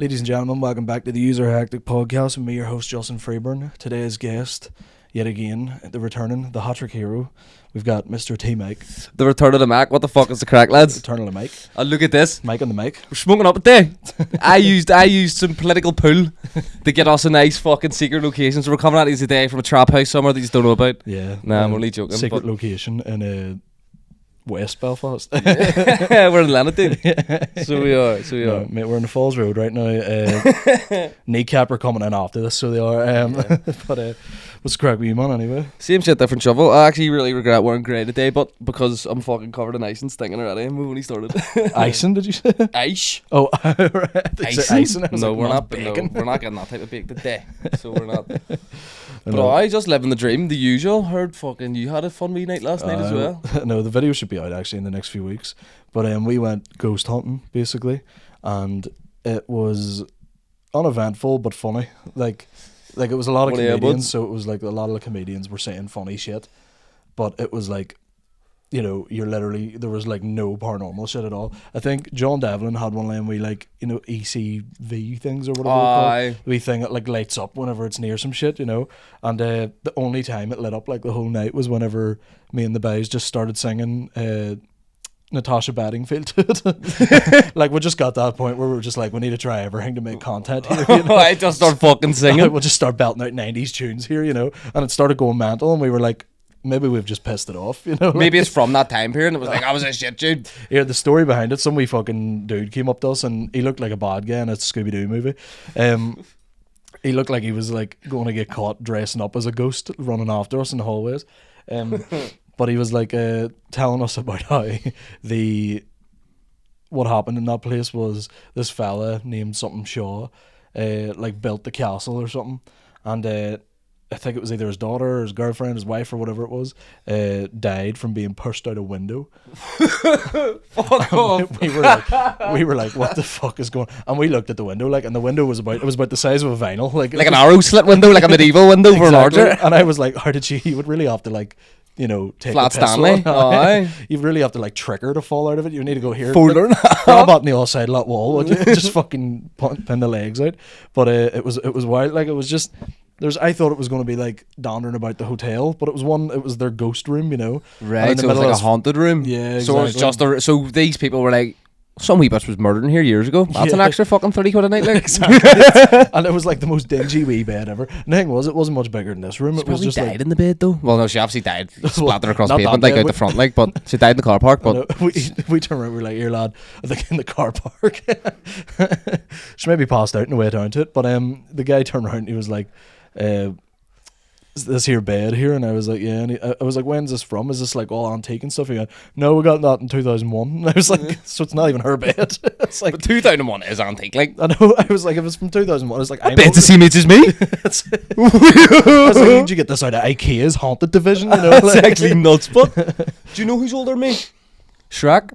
Ladies and gentlemen, welcome back to the User Hectic Podcast with me, your host, Justin Freeburn. Today's guest, yet again, the hat-trick hero. We've got Mr. T. Mike. The return of the Mac. What the fuck is the crack, lads? Return of the Mike. Oh, look at this. Mike on the mic. We're smoking up a day. I used some political pull to get us a nice fucking secret location. So we're coming at you today from a trap house somewhere that you don't know about. Yeah. Nah, I'm only joking. Secret location in West Belfast. We're in Lennon, So we are. No, mate, we're in the Falls Road right now. Kneecap are coming in after this, so they are. But what's the crack with you, man, anyway? Same shit, different shovel. I actually really regret wearing grey today, but because I'm fucking covered in ice and stinking already, and we've only started. Icing, did you say? Ice. Oh, right. Icing? No, we're not getting that type of bake today. So we're not. But I just living the dream, the usual. Heard fucking you had a fun wee night last night as well. No, the video should be out actually in the next few weeks. But we went ghost hunting basically, and it was uneventful but funny. Like it was a lot of comedians, so it was like a lot of the comedians were saying funny shit, but it was like, you know, there was like no paranormal shit at all. I think John Devlin had one line where like, you know, ECV things or whatever they're called. The wee thing that like lights up whenever it's near some shit, you know. And the only time it lit up like the whole night was whenever me and the boys just started singing Natasha Bedingfield to it. Like we just got to that point where we were just like, we need to try everything to make content here, you know? I just start fucking singing. We'll just start belting out 90s tunes here, you know. And it started going mental, and we were like, maybe we've just pissed it off, you know. Maybe it's from that time period and it was like, I was a shit dude. Yeah, the story behind it, some wee fucking dude came up to us and he looked like a bad guy in a Scooby-Doo movie. He looked like he was like going to get caught dressing up as a ghost running after us in the hallways. But he was like telling us about how what happened in that place was this fella named something Shaw like built the castle or something, and I think it was either his daughter or his girlfriend, his wife or whatever it was, died from being pushed out a window. Fuck off. We were like, what the fuck is going on? And we looked at the window, like, and the window was about the size of a vinyl. Like an arrow slit window, like a medieval window for an archer. And I was like, how did you would really have to like, you know, take Flat the pistol. Stanley. Aye. You really have to like trick her to fall out of it. You need to go here. Fold her. Grab on the other side of that wall, would you? Just fucking pin the legs out. But it was wild. Like it was just. I thought it was going to be like dandering about the hotel, but it was their ghost room, you know. Right, so it was like a haunted room. Yeah, exactly. So it was just so these people were like, some wee bitch was murdered in here years ago. That's an extra fucking 30 quid a night, like. Exactly. And it was like the most dingy wee bed ever. And the thing was, it wasn't much bigger than this room. She it was just died like, in the bed though. Well, no, she obviously died splattered across the not pavement, that like bad, out the front, like. But she died in the car park. But we turned around, we were like, here lad, I think in the car park. She maybe passed out on the way down to it. But the guy turned around and he was like, is this here bed here? And I was like, yeah. And I was like, when's this from? Is this like all antique and stuff? He went, no, we got that in 2001. And I was like, so it's not even her bed. It's like, but 2001 is antique, like. I know. I was like, if it's from 2001, it's like, I bet the same age as me. I was like, did you get this out of IKEA's haunted division? You know, that's actually nuts. But do you know who's older than me? Shrek.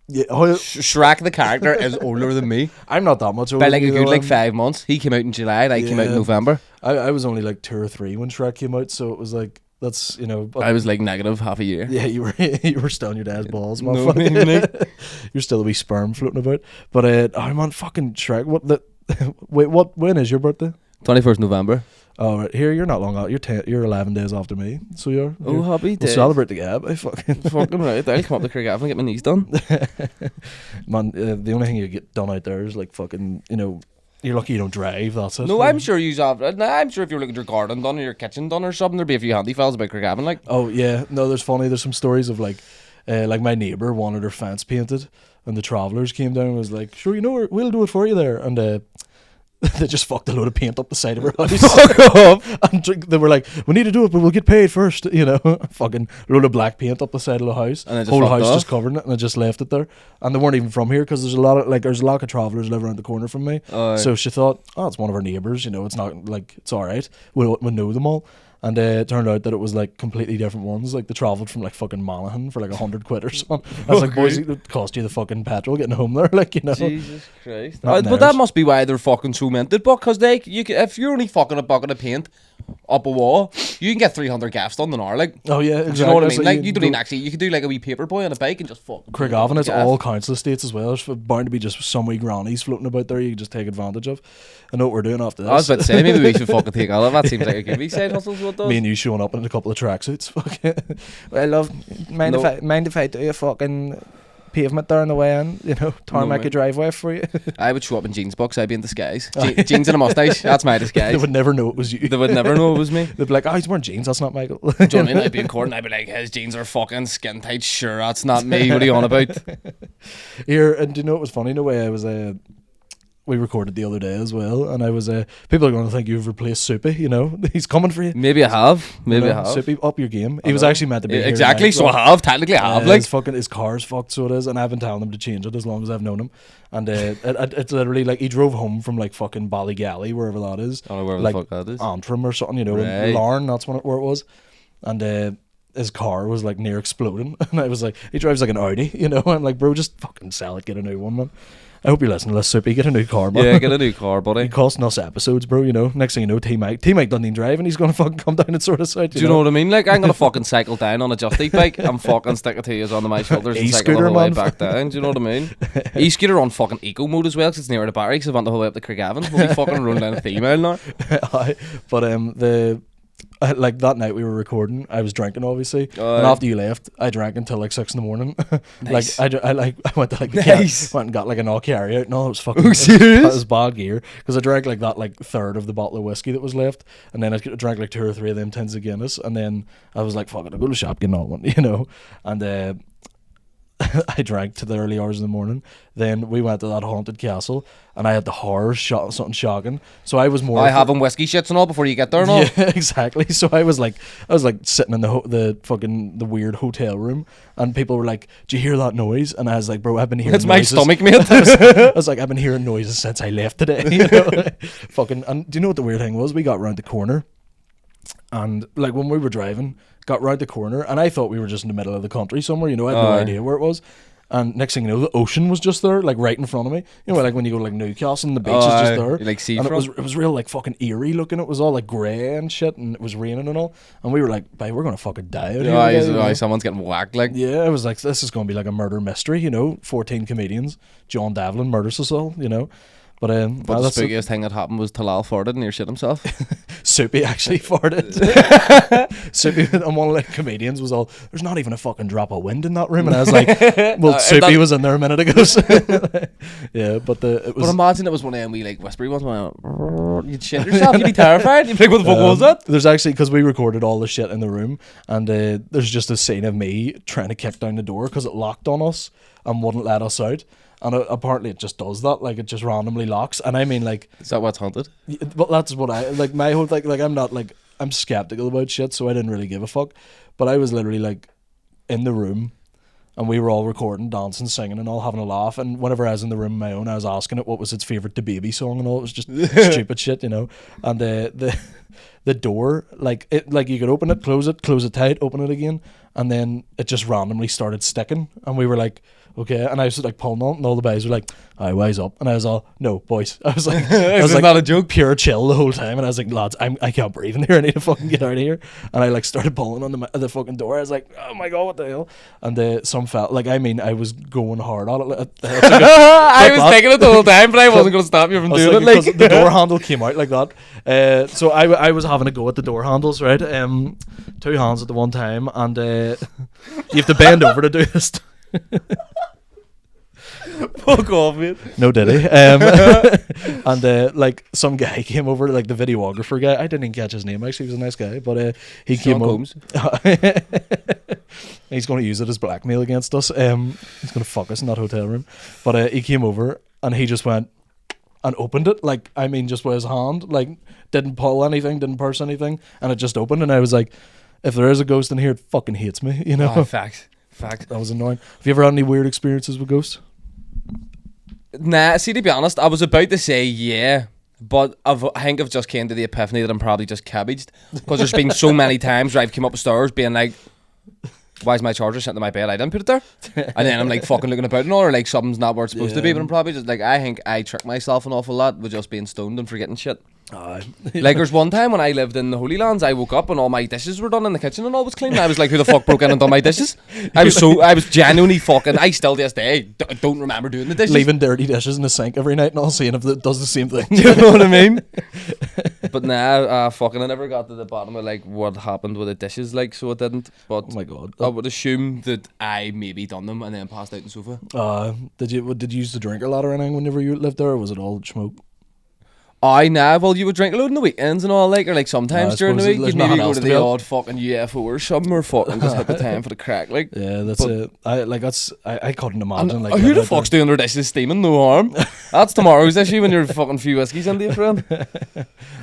Yeah, Shrek the character is older than me. I'm not that much older. By like a good like 5 months. He came out in July and I came out in November. I was only like 2 or 3 when Shrek came out, so it was like, that's, you know. I was like negative half a year. Yeah, you were still on your dad's balls, No, motherfucker. You're still a wee sperm floating about. But oh man, fucking Shrek. When is your birthday? 21st November. Oh, right. Here, you're not long out. You're 11 days after me, so you're. Oh, happy days. We'll celebrate the gap. I fucking right. I'll come up to Craigavon and get my knees done. Man, the only thing you get done out there is like fucking, you know, you're lucky you don't drive. That's it. No, I'm sure you have. I'm sure if you're looking at your garden done or your kitchen done or something, there'd be a few handy fellas about Craigavon, like. Oh yeah, no, there's some stories of like my neighbour wanted her fence painted, and the travellers came down and was like, sure, you know, we'll do it for you there, and they just fucked a load of paint up the side of her house. Fuck off. And they were like, we need to do it, but we'll get paid first, you know. Fucking load of black paint up the side of the house. And whole house just covered it, and I just left it there. And they weren't even from here, because there's a lot of travellers living around the corner from me. So she thought, oh, it's one of our neighbours, you know, it's not like, it's alright. We know them all. And it turned out that it was like completely different ones. Like they travelled from like fucking Monaghan for like 100 quid or something. I was like, boys, it would cost you the fucking petrol getting home there, like, you know. Jesus Christ. But that must be why they're fucking so minted, because if you're only fucking a bucket of paint up a wall, you can get 300 gaffs done an hour, like. Oh yeah, exactly. Do you know what I mean? Like, you don't even actually, you could do like a wee paper boy on a bike and just fucking. Craigavon, it's all council estates as well. There's bound to be just some wee grannies floating about there you can just take advantage of. I know what we're doing after this. I was about to say, maybe we should fucking take all of that. Seems like a good wee side hustle. What does? Me and you showing up in a couple of tracksuits. I love. Mind if I do a fucking pavement there on the way in, you know, tarmac a driveway for you. I would show up in jeans box. I'd be in disguise. Jeans and a mustache. That's my disguise. They would never know it was you. They would never know it was me. They'd be like, oh, he's wearing jeans. That's not Michael. Do you know what I mean? I'd be in court and I'd be like, his jeans are fucking skin tight. Sure, that's not me. What are you on about? Here, and do you know what was funny? No way I was we recorded the other day as well, and I was people are going to think you've replaced Soupy, you know. He's coming for you. Maybe I have. Maybe I have. Soupy, up your game. He was actually meant to be exactly here tonight, so I have. Technically I have, like. His car's fucked, so it is, and I've been telling him to change it as long as I've known him. And it's literally like he drove home from like fucking Ballygally, wherever that is. I don't know wherever like, the fuck that is. Antrim or something, you know, right. in Larne, that's where it was. And his car was like near exploding, and I was like, he drives like an Audi, you know. I'm like, bro, just fucking sell it, get a new one, man. I hope you're listening to this, Soupy. Get a new car, man. Yeah, get a new car, buddy. He costing us episodes, bro, you know. Next thing you know, T-Mike doesn't even drive, and he's going to fucking come down and sort us out. Do you know what I mean? Like, I'm going to fucking cycle down on a Just Eat bike and fucking stick it to you on my shoulders and cycle the whole way back down. Do you know what I mean? E-scooter on fucking eco mode as well, because it's near the battery, because I went the whole way up to Craigavon. We'll be fucking running down a 3 mile now. But like that night we were recording, I was drinking obviously, and after you left, I drank until like 6 a.m. Nice. I went to like nice. went and got like an all carry out. No, it was fucking. Oh, serious? That was bad gear, because I drank like that like third of the bottle of whiskey that was left, and then I drank like 2 or 3 of them tins of Guinness, and then I was like, fuck it, I'll go to the shop, get another one, you know, and I drank to the early hours in the morning. Then we went to that haunted castle, and I had the horror something shocking. So I was more. Having whiskey shits and all before you get there, and all. Yeah, exactly. So I was like sitting in the weird hotel room, and people were like, "Do you hear that noise?" And I was like, "Bro, I've been hearing." It's noises. my stomach, mate. I was like, "I've been hearing noises since I left today." You know? Fucking. And do you know what the weird thing was? We got round the corner, and like when we were driving, got round the corner, and I thought we were just in the middle of the country somewhere. You know, I had no idea where it was. And next thing you know, the ocean was just there, like right in front of me. You know, like when you go to like Newcastle and the beach is just there. Like seafront. And it was real like fucking eerie looking. It was all like grey and shit, and it was raining and all. And we were like, "Babe, we're gonna fucking die out here." Someone's getting whacked, like. Yeah, I was like, this is gonna be like a murder mystery, you know. 14 comedians, John Davlin murders us all, you know. But the spookiest thing that happened was Talal farted and near shit himself. Soupy actually farted. Soupy, and one of the comedians was all, "There's not even a fucking drop of wind in that room," and I was like, "Well, Soupy was in there a minute ago." So yeah, but it was. But imagine it was one of them wee like whispery ones. You'd shit yourself. You'd be terrified. You'd be like, "What the fuck was that?" There's actually, because we recorded all the shit in the room, and there's just a scene of me trying to kick down the door because it locked on us and wouldn't let us out. And apparently it just does that, like it just randomly locks. And I mean, like, is that what's haunted? But that's what I like. My whole thing, like, I'm skeptical about shit, so I didn't really give a fuck. But I was literally like in the room, and we were all recording, dancing, singing, and all having a laugh. And whenever I was in the room on my own, I was asking it what was its favorite DaBaby song and all. It was just stupid shit, you know. And the door, like you could open it, close it tight, open it again, and then it just randomly started sticking. And we were like, okay, and I was like pulling on it, and all the guys were like, "Alright, wise up," and I was all, "No, boys," I was like, not a joke, pure chill the whole time, and I was like, "Lads, I can't breathe in here. I need to fucking get out of here." And I like started pulling on the fucking door. I was like, "Oh my god, what the hell?" And some felt like, I mean, I was going hard on it. I was taking it the whole time, but I wasn't going to stop you from doing it. Like the door handle came out like that. So I was having a go at the door handles, right? 2 hands at the one time, and you have to bend over to do this. Fuck off, mate. No diddy. And like some guy came over, like the videographer guy. I didn't even catch his name, actually. He was a nice guy, but he came over. He's going to use it as blackmail against us. He's going to fuck us in that hotel room. But he came over and he just went and opened it, like, I mean, just with his hand, like, didn't pull anything, didn't purse anything, and it just opened. And I was like, if there is a ghost in here, it fucking hates me, you know. Facts. That was annoying. Have you ever had any weird experiences with ghosts? Nah, see, to be honest, I was about to say yeah, But I think I've just came to the epiphany that I'm probably just cabbaged. Because there's been so many times where I've come up the stairs being like, why is my charger sitting in my bed? I didn't put it there. And then I'm like fucking looking about and all, or like something's not where it's supposed to be. But I'm probably just like, I think I trick myself an awful lot with just being stoned and forgetting shit. Like there's one time when I lived in the Holy Lands, I woke up and all my dishes were done in the kitchen and all was clean. I was like, who the fuck broke in and done my dishes? I was genuinely fucking, I still to this day don't remember doing the dishes. Leaving dirty dishes in the sink every night and all, seeing if it does the same thing. Do you know what I mean? But now, fucking I never got to the bottom of like what happened with the dishes, like, so it didn't. But oh my god, I would assume that I maybe done them and then passed out on the sofa. Did you use the drink a lot or anything whenever you lived there, or was it all smoke? Well, you would drink a load on the weekends and all, like, or like sometimes during the week you'd maybe go to the odd fucking UFO or something, or fucking just hit the time for the crack, like. Yeah, that's it. I couldn't imagine, like, who the fuck's doing their dishes steaming? No harm. That's tomorrow's issue when you're fucking few whiskies into you, friend.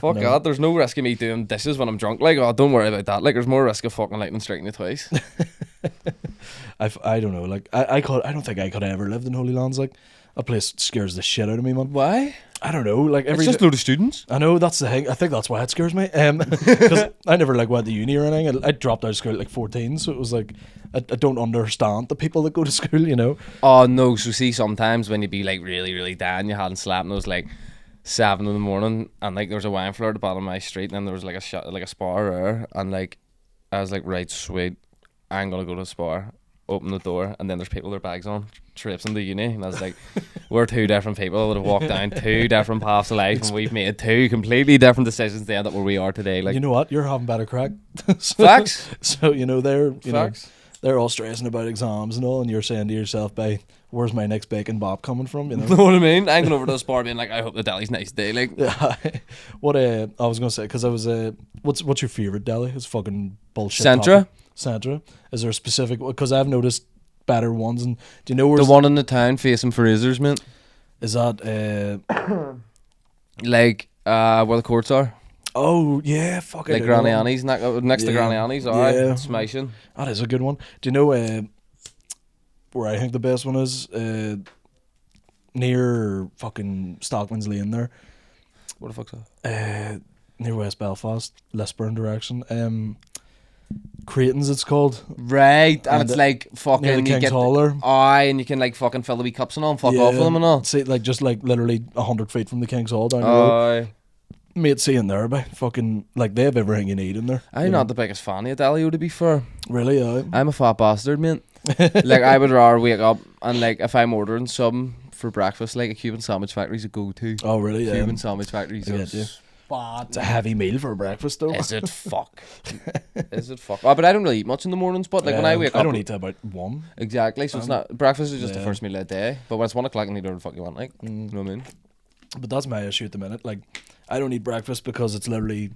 Fuck no. God, there's no risk of me doing dishes when I'm drunk, like, oh, don't worry about that, like, there's more risk of fucking lightning striking you twice. I don't know, like, I don't think I could have ever lived in Holy Lands, like, that place scares the shit out of me, man. Why? I don't know, like it's just a load of students. I know, that's the thing. I think that's why it scares me. Because I never like went to uni or anything. I dropped out of school at like 14, so it was like I don't understand the people that go to school, you know. Oh no, so see, sometimes when you be like really, really down, you hadn't slept, and it was like 7 in the morning, and like there was a wine floor at the bottom of my street, and then there was like a spar there, and like I was like, right, sweet, I'm gonna go to the spar. Open the door, and then there's people with their bags on, traipsing to uni, and I was like, we're two different people that have walked down two different paths of life, and we've made two completely different decisions to end up where we are today. Like, you know what, you're having better crack. Facts. So you know they're all stressing about exams and all, and you're saying to yourself, "By where's my next bacon bop coming from?" You know what I mean? I'm going over to the spar being like, I hope the deli's nice day. Like, yeah. What I was gonna say, because I was what's your favorite deli? It's fucking bullshit. Centra. Is there a specific? Because I've noticed better ones, and do you know where the one in the town facing Fraser's, mate? Is that like where the courts are? Oh yeah, fuck it. Like Granny Annie's, next to Granny Annie's. Alright, smashing. That is a good one. Do you know where I think the best one is? Near fucking Stockman's Lane there. What the fuck's that? Near West Belfast, Lisburn direction. Creighton's it's called. Right, and it's like fucking near the King's Hall there. And you can like fucking fill the wee cups and all and fuck off with them and all. See, like just like literally 100 feet from the King's Hall down the road. Mate, see in there, by fucking like they have everything you need in there. I'm not the biggest fan of Delio, to be fair. Really, I'm a fat bastard, mate. Like I would rather wake up and like if I'm ordering something for breakfast, like a Cuban sandwich factory's a go-to. Oh really? Yeah. Cuban sandwich factory's it's a heavy meal for breakfast though. Is it fuck? Is it fuck? Oh, but I don't really eat much in the mornings, but like when I wake up I don't eat till about 1. Exactly, so it's not breakfast is just the first meal of the day. But when it's 1 o'clock I can eat whatever the fuck you want, like you know what I mean? But that's my issue at the minute. Like I don't eat breakfast because it's literally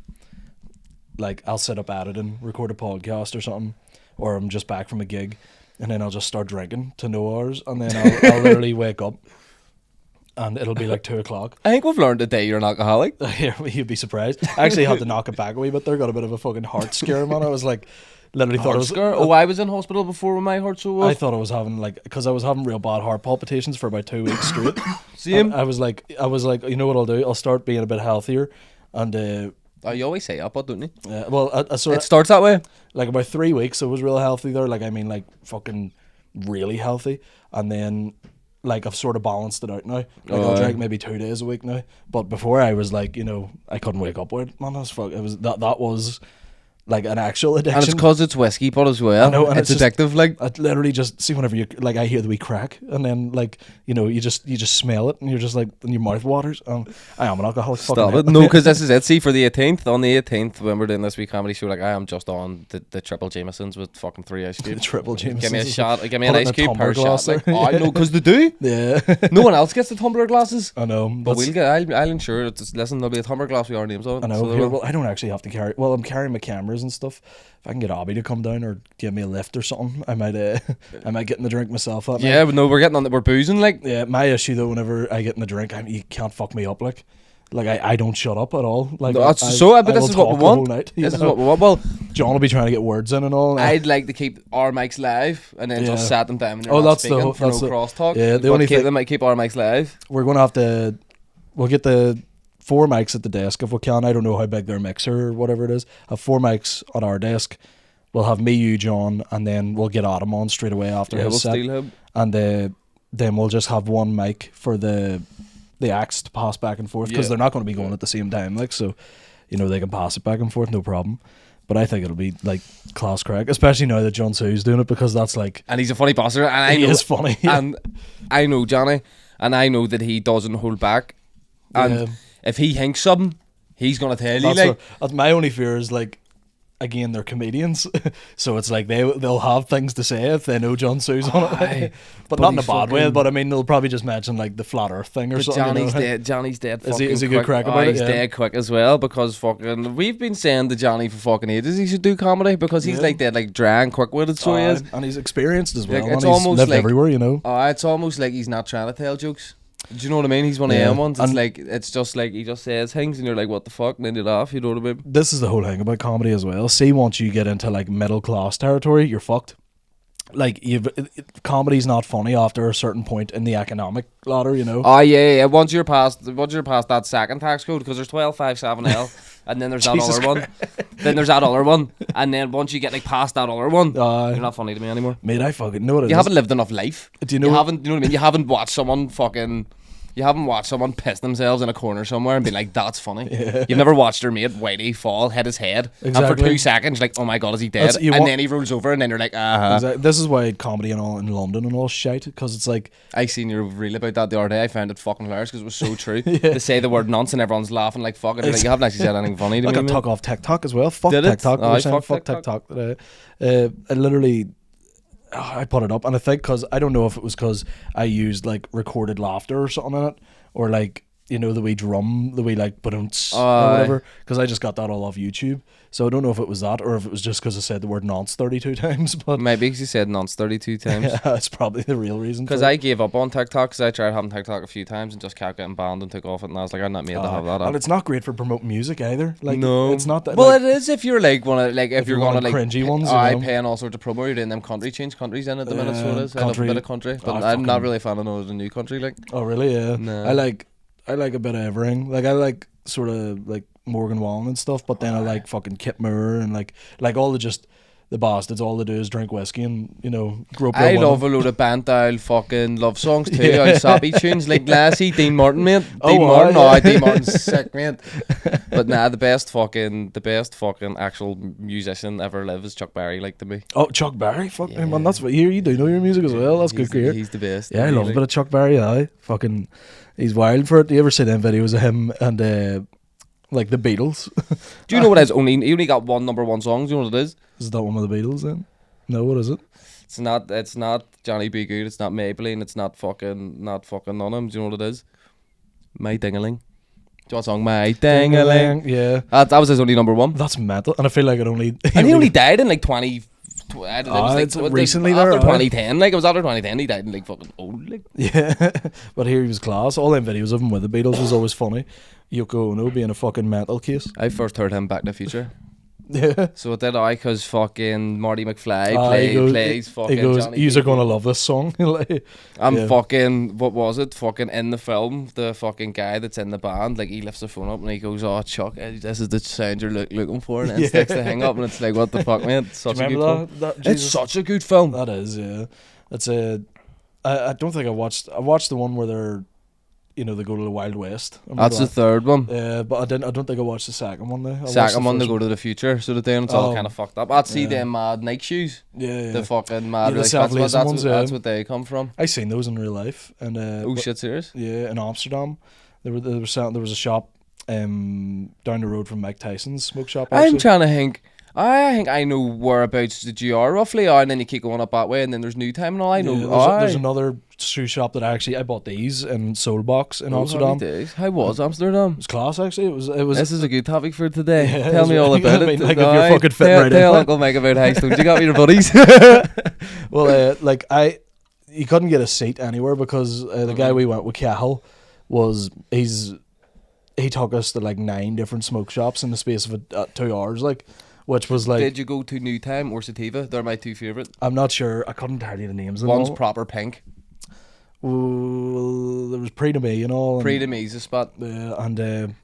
like I'll sit up at it and record a podcast or something, or I'm just back from a gig and then I'll just start drinking to no hours, and then I'll literally wake up and it'll be like 2 o'clock. I think we've learned today you're an alcoholic. You'd be surprised. I actually had to knock it back a wee bit there. Got a bit of a fucking heart scare, man. I was like, literally thought I was. I was in hospital before when my heart so was. I thought I was having because I was having real bad heart palpitations for about 2 weeks straight. Same. I was like, you know what I'll do? I'll start being a bit healthier, and. You always say that, but don't you? Yeah. Well, I sort of. It starts that way. Like about 3 weeks, I was real healthy there. Like I mean, like fucking really healthy, and then. Like I've sort of balanced it out now. Like I'll drink maybe 2 days a week now. But before I was like, you know, I couldn't wake up with it. Man, it was that was like an actual addiction. And it's because it's whiskey, but as well. I know, and it's addictive. Like I literally just see whenever you like I hear the wee crack, and then like you know you just smell it, and you're just like and your mouth waters. I am an alcoholic. Stop it! No, because this is it. See, for the 18th, on the 18th, when we're doing this wee comedy show, like I am just on the triple Jamesons with fucking 3 ice cubes. The triple Jamesons. Give me a shot. Give me an ice cube per shot. Like, I know because they do. Yeah. No one else gets the tumbler glasses. I know, but we'll get. I'll ensure it's. Listen, there'll be a tumbler glass with our names on it. I know. So well, I don't actually have to carry. Well, I'm carrying my cameras and stuff. If I can get Abby to come down or give me a lift or something, I might get in the drink myself. But no, we're getting on that. We're boozing like. Yeah, my issue though, whenever I get in the drink, you can't fuck me up like I don't shut up at all. Like but this is what we want. This is what we want. Well, John will be trying to get words in and all. I'd like to keep our mics live and then just sat them down. And that's speaking for no crosstalk. Yeah, the only thing they might keep our mics live. We're gonna have to. We'll get the 4 mics at the desk if we can. I don't know how big their mixer or whatever it is. Have 4 mics on our desk. We'll have me, you, John, and then we'll get Adam on straight away after his set. Steal him. And then we'll just have one mic for the acts to pass back and forth, because they're not going to be going at the same time, like, so, you know, they can pass it back and forth, no problem. But I think it'll be like class crack, especially now that John Sue's doing it, because that's like, and he's a funny bosser, and he is funny, and I know Johnny, and I know that he doesn't hold back, and if he thinks something, he's gonna tell you. Like, that's my only fear is, like, again, they're comedians, so it's like they'll have things to say if they know John Sue's on it, but not in a bad way. But I mean, they'll probably just mention like the flat Earth thing or something. Johnny's dead. Johnny's dead. Is he good crack about it? He's dead quick as well, because fucking we've been saying to Johnny for fucking ages he should do comedy, because he's like dead, like dry and quick witted. So he is, and he's experienced as well. Like, it's and almost he's lived like, everywhere, you know. It's almost like he's not trying to tell jokes. Do you know what I mean? He's one of them ones. It's like, it's just like he just says things and you're like, what the fuck? And then you laugh, you know what I mean? This is the whole thing about comedy as well. See, once you get into like middle class territory, you're fucked. Like, comedy's not funny after a certain point in the economic ladder, you know. Oh yeah. Once you're past that second tax code, because there's 1257L, and then there's that other one. Then there's that other one, and then once you get like past that other one, you're not funny to me anymore. Mate, I fucking know what it is. You haven't lived enough life. Do you know? You know what I mean? You haven't watched someone piss themselves in a corner somewhere and be like, that's funny. Yeah. You've never watched your mate Whitey fall, hit his head, and for 2 seconds you're like, oh my god, is he dead? And then he rolls over, and then you're like, Exactly. This is why comedy and all in London and all shite, because it's like, I seen your reel about that the other day. I found it fucking hilarious because it was so true. They say the word nonce and everyone's laughing like fuck it. Like, you haven't actually said anything funny to me. I got tuck off TikTok as well. Fuck Did TikTok. Fuck TikTok today. I literally, I put it up, and I think I don't know if it was because I used like recorded laughter or something in it, or like, you know, the wee drum, the wee like badunts or whatever, because I just got that all off YouTube. So I don't know if it was that, or if it was just because I said the word nonce 32 times. But maybe because you said nonce 32 times. Yeah, that's probably the real reason. Because I gave up on TikTok, because I tried having TikTok a few times and just kept getting banned and took off it, and I was like, I'm not made to have that. And it's not great for promoting music either. Like, no, it's not that. Well, like, it is if you're like if you're gonna like cringy ones. I paying all sorts of promo. You're doing them countries in at the minute, so it is. I love a bit of country, but I'm not really a fan of the new country. Like, oh really? Yeah. No. I like a bit of everything. Like, I like sort of like Morgan Wallen and stuff, but then I like fucking Kit Moore and like all the bastards. All they do is drink whiskey and, you know, grow up. I love a load of band style fucking love songs too. Yeah. Soupy tunes like Lassie, Dean Martin, mate. Dean Martin's sick, mate. But nah, the best fucking actual musician ever live is Chuck Berry, like, to me. Oh, Chuck Berry, fuck me, man. That's what you do know your music as well. That's good career. He's the best. Yeah, I love a bit of Chuck Berry. Fucking, he's wild for it. Do you ever see them videos of him and like the Beatles? Do you know what it is? He only got one number one song. Do you know what it is? Is that one of the Beatles then? No, what is it? It's not Johnny B. Good. It's not Maybelline. It's not fucking none of them. Do you know what it is? My Ding-a-Ling. Do you want a song? My Ding-a-Ling. Yeah. That was his only number one. That's mental. And I feel like it only... he only died in like 20... I don't know, it was recently after there, 2010, like it was after 2010 he died in like fucking old, like. Yeah, but here he was class. All them videos of him with the Beatles was always funny. Yoko Ono being a fucking mental case. I first heard him Back to the Future. Yeah. So it did because fucking Marty McFly plays fucking he goes, Johnny. You're gonna love this song. Fucking, what was it? Fucking in the film, the fucking guy that's in the band, like, he lifts the phone up and he goes, oh Chuck, this is the sound you're looking for, and then sticks the hang up, and it's like, what the fuck, man? It's such a good film. It's such a good film. That is, yeah. It's I don't think I watched the one where they're, you know, they go to the Wild West. That's the third one. Yeah, but I don't think I watched the second one though. Second one, they go to the future, so that it's all kind of fucked up. I'd see them mad Nike shoes. Yeah. The fucking mad. Yeah, that's what they come from. I seen those in real life, and oh shit, serious? Yeah, in Amsterdam, there was a shop down the road from Mike Tyson's smoke shop. Actually. I'm trying to think. I think I know whereabouts the GR roughly are, and then you keep going up that way, and then there's New Time and all. I know. Yeah, there's another shoe shop that I bought these in Soulbox in Amsterdam. How was Amsterdam? It was class actually. It was. This is a good topic for today. Yeah, tell me all about it. Like, if you're fucking fitting right in. Tell Uncle Mike about Highstone. You got me your buddies. Well, you couldn't get a seat anywhere because the guy we went with, Campbell, he took us to like 9 different smoke shops in the space of 2 hours, like. Which was like... Did you go to New Time or Sativa? They're my 2 favourite. I'm not sure. I couldn't tell you the names of them. One's all. proper pink. Well, there was Pre to Me and all. Pre to Me's a spot. And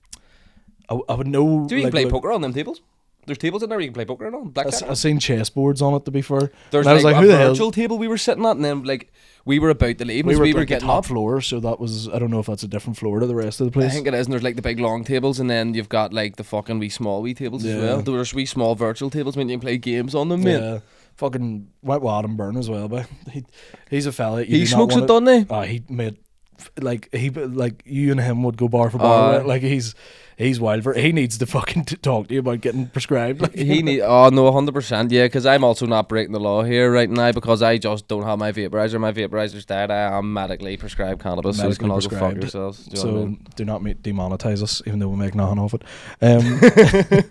I would know. Do you like, play poker on them tables? There's tables in there where you can play poker on. I've seen chessboards on it, to be fair. There's I was like, a who the virtual table we were sitting at, and then like we were about to leave. We were getting top floor, so that was, I don't know if that's a different floor to the rest of the place. I think it is, and there's like the big long tables, and then you've got like the fucking wee tables as well. There's wee small virtual tables when you can play games on them, mate. Yeah. Fucking went wild and burn as well, but he's a fella. He smokes it, doesn't he? He made like you and him would go bar for bar. Right? Like he's wild for. He needs to fucking talk to you about getting prescribed. Like, he need. Oh no, 100%. Yeah, because I'm also not breaking the law here right now because I just don't have my vaporizer. My vaporizer's dead. I am medically prescribed cannabis. So you can all go fuck yourselves. Do not demonetize us, even though we make nothing off it.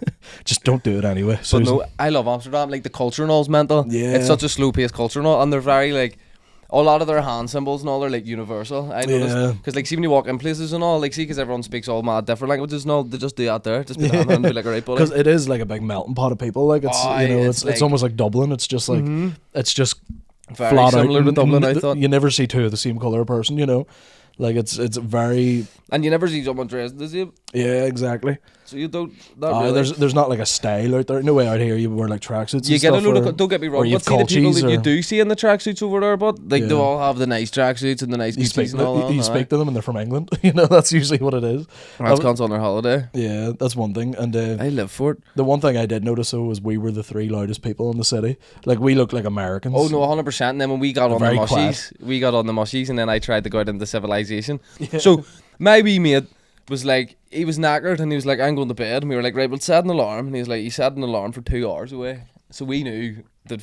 Just don't do it anyway. But no, I love Amsterdam. Like the culture and all is mental. Yeah, it's such a slow paced culture and all, and they're very like. A lot of their hand symbols and all are like universal. I noticed because like see when you walk in places and all, like see because everyone speaks all mad different languages and all, they just do that there, just be down and be like alright, buddy. Because it is like a big melting pot of people. Like it's it's almost like Dublin. It's just like it's just very flat similar to Dublin. I thought you never see two of the same color person. You know, like it's very. And you never see someone dressed the same. Yeah, exactly. So you don't. Really. There's not like a style out there. No way out here you wear like tracksuits. You get a load of. Don't get me wrong. But see the people that you do see in the tracksuits over there, but like they all have the nice tracksuits and the nice Gucci's and all that. You speak to them and they're from England. You know, that's usually what it is. That's cons on their holiday. Yeah, that's one thing. And I live for it. The one thing I did notice though was we were the three loudest people in the city. Like we looked like Americans. Oh no, 100%. And then when we got on the mushies, and then I tried to go out into civilization. Yeah. So my wee mate was like, he was knackered and he was like, I'm going to bed, and we were like, right, we'll set an alarm, and he was like, he set an alarm for 2 hours away, so we knew that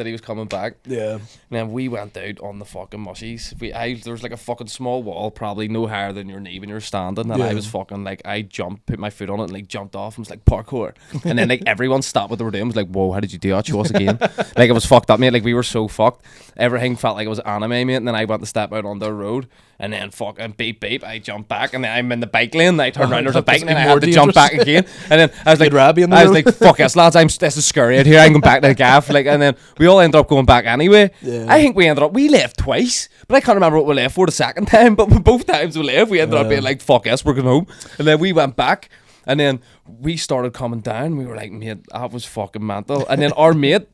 he was coming back. Yeah. And then we went out on the fucking mushies. There was like a fucking small wall, probably no higher than your knee when you're standing, and I was fucking like, I jumped, put my foot on it and like jumped off and was like parkour. And then like everyone stopped what they were doing, was like, whoa, how did you do that? Show us again. Like it was fucked up, mate. Like we were so fucked. Everything felt like it was anime, mate. And then I went to step out on the road, and then fucking beep, I jumped back, and then I'm in the bike lane, and I turned around, there's a bike, and then I had to jump back again. And then I was like, fuck this, lads, this is scary out here, I'm going back to the gaff. Like, and then we all ended up going back anyway. Yeah. I think we left twice, but I can't remember what we left for the second time, but both times we left, we ended up being like, fuck this, we're going home. And then we went back, and then we started coming down, we were like, mate, that was fucking mental. And then our mate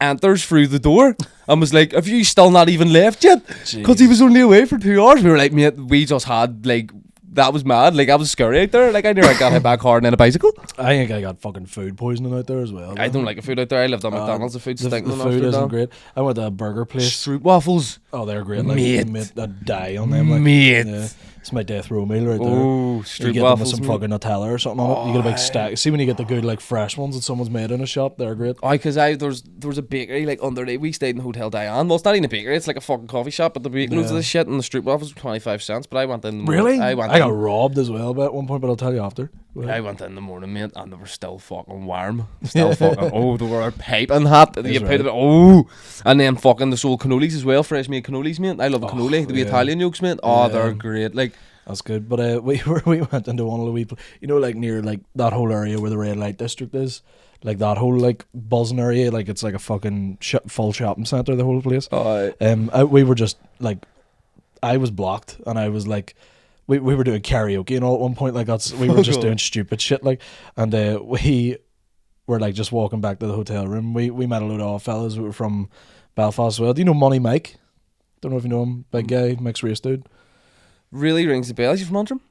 enters through the door and was like, have you still not even left yet? Because he was only away for 2 hours. We were like, mate, we just had like, that was mad. Like, I was scary out there. Like, I nearly got hit back hard in a bicycle. I think I got fucking food poisoning out there as well. I don't like the food out there. I lived on McDonald's. The food stinking. The food isn't great. I went to a burger place. Stroop waffles. Oh, they're great. Like, mate, I'd die on them. Like, mate. Yeah. It's my death row meal right there. Oh, Stroop waffles. You get them with some fucking Nutella or something on it. You get a big stack. See when you get the good like fresh ones that someone's made in a shop, they're great. Because there was a bakery like underneath. We stayed in Hotel Diane. Well, it's not even a bakery. It's like a fucking coffee shop. But the loads of this shit, and the Stroop waffles were 25 cents. But I went in. Really? I got robbed as well at one point, but I'll tell you after. I went in the morning, mate, and they were still fucking warm. Still fucking, they were piping hot. You put it, and then fucking the soul cannolis as well, fresh made cannolis, mate. I love a cannoli. The Italian yolks, mate. They're great. Like, that's good. But we went into one of the wee, like near like that whole area where the red light district is, like that whole like buzzing area, like it's like a fucking full shopping centre, the whole place. We were just like, I was blocked, and I was like. We were doing karaoke and all at one point, like we were just doing stupid shit, like, and we were like just walking back to the hotel room. We met a load of fellas who were from Belfast as well. Do you know Money Mike? Don't know if you know him. Big guy, mixed race dude. Really rings the bell. Is he from Antrim?